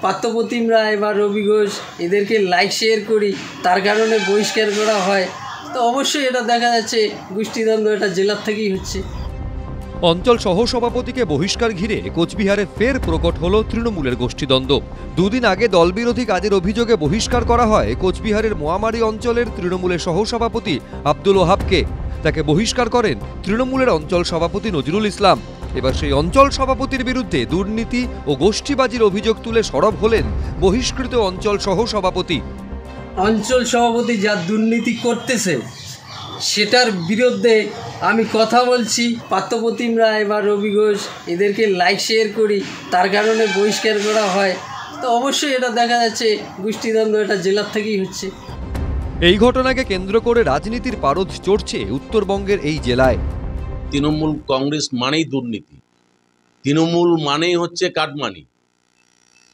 পার্থপ্রতিম রায় বা রবি ঘোষ এদেরকে like share করি, তার কারণে বহিষ্কার করা হয়, তো অবশ্যই এটা দেখা যাচ্ছে গোষ্ঠীদ্বন্দ্ব এটা জেলার থেকেই হচ্ছে। অঞ্চল সহসভাপতিকে বহিষ্কার ঘিরে কোচবিহারে ফের প্রকট হল তৃণমূলের গোষ্ঠীদ্বন্দ্ব। দুদিন আগে দলবিরোধী কাজের অভিযোগে বহিষ্কার করা হয় কোচবিহারের মোয়ামারি অঞ্চলের তৃণমূলের সহসভাপতি আব্দুল ওহাবকে। তাকে বহিষ্কার করেন তৃণমূলের অঞ্চল সভাপতি নজরুল ইসলাম। এবার সেই অঞ্চল সভাপতির বিরুদ্ধে দুর্নীতি ও গোষ্ঠীবাজির অভিযোগ তুলে সরব হলেন বহিষ্কৃত অঞ্চল সহসভাপতি। অঞ্চল সভাপতি যা দুর্নীতি করতেছে সেটার বিরুদ্ধে আমি কথা বলছি। পার্থপ্রতিম রায় বা রবি ঘোষ এদেরকে লাইক শেয়ার করি, তার কারণে বহিষ্কার করা হয়, তো অবশ্যই এটা দেখা যাচ্ছে গোষ্ঠীদ্বন্দ্ব এটা জেলার থেকেই হচ্ছে। এই ঘটনাকে কেন্দ্র করে রাজনীতির পারদ চড়ছে উত্তরবঙ্গের এই জেলায়। তৃণমূল কংগ্রেস মানেই দুর্নীতি, তৃণমূল মানেই হচ্ছে কাটমানি,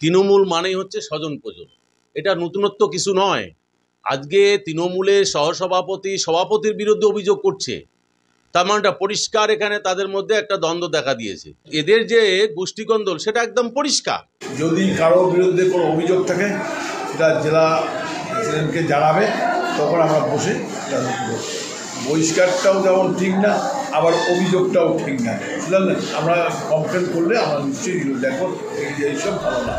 তৃণমূল মানেই হচ্ছে স্বজন প্রজন। এটা নতুনত্ব কিছু নয়। আজকে তৃণমূলের সভাপতির বিরুদ্ধে অভিযোগ করছে, তার মানেটা পরিষ্কার এখানে তাদের মধ্যে একটা দ্বন্দ্ব দেখা দিয়েছে। এদের যে গোষ্ঠীকন্দল সেটা একদম পরিষ্কার। যদি কারোর বিরুদ্ধে কোনো অভিযোগ থাকে সেটা জেলা প্রেসিডেন্টকে জানাবে, তখন আমরা বসে বহিষ্কারটাও যেমন ঠিক না, আবার অভিযোগটাও ঠিক না, বুঝলেন না? আমরা কমপ্লেন করলে আমরা নিশ্চয়ই দেখো এইসব ভালো না।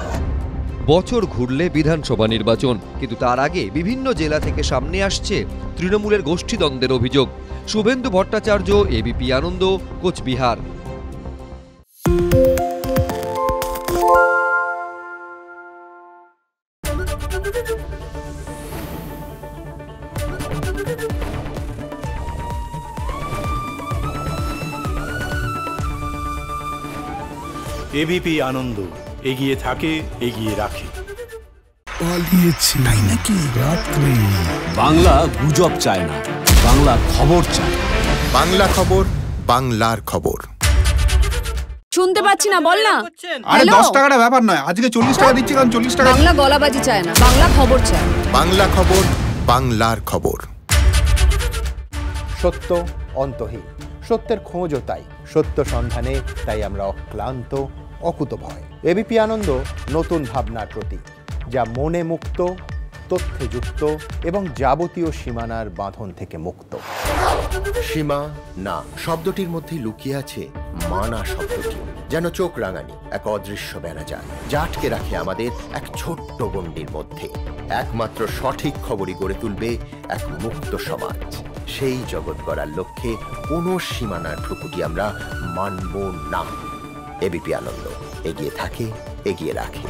বছর ঘুরলে বিধানসভা নির্বাচন, কিন্তু তার আগে বিভিন্ন জেলা থেকে সামনে আসছে তৃণমূলের গোষ্ঠীদ্বন্দ্বের অভিযোগ। শুভেন্দু ভট্টাচার্য, এবিপি আনন্দ, কোচবিহার। এবিপি আনন্দ, এগিয়ে থাকে, এগিয়ে রাখে। তাই নাকি? রাত্রি বাংলা গুজব চায় না, বাংলা খবর চায়। বাংলা খবর, বাংলার খবর। শুনতে পাচ্ছি না, বল না। আরে 10 টাকাটা ব্যাপার নয়, আজকে 40 টাকা দিচ্ছি, কারণ 40 টাকা। বাংলা গলাবাজি চায় না, বাংলা খবর চায়। বাংলা খবর, বাংলার খবর। সত্য অন্তহীন, সত্যের খোঁজও তাই, সত্য সন্ধানে তাই আমরা অক্লান্ত, অকুতভয়। এবিপি আনন্দ নতুন ভাবনার প্রতীক, যা মনে মুক্ত, তথ্যে যুক্ত এবং যাবতীয় সীমানার বাঁধন থেকে মুক্ত। সীমা না শব্দটির মধ্যে লুকিয়ে আছে মানা শব্দটি, যেন চোখ রাঙানি এক অদৃশ্য বেড়াজাল, যা আটকে রাখে আমাদের এক ছোট্ট গণ্ডির মধ্যে। একমাত্র সঠিক খবরই গড়ে তুলবে এক মুক্ত সমাজ। সেই জগৎ গড়ার লক্ষ্যে কোনো সীমানার ঠুকুটি আমরা মানব না। এবিপি আনন্দ, এগিয়ে থাকে, এগিয়ে রাখে।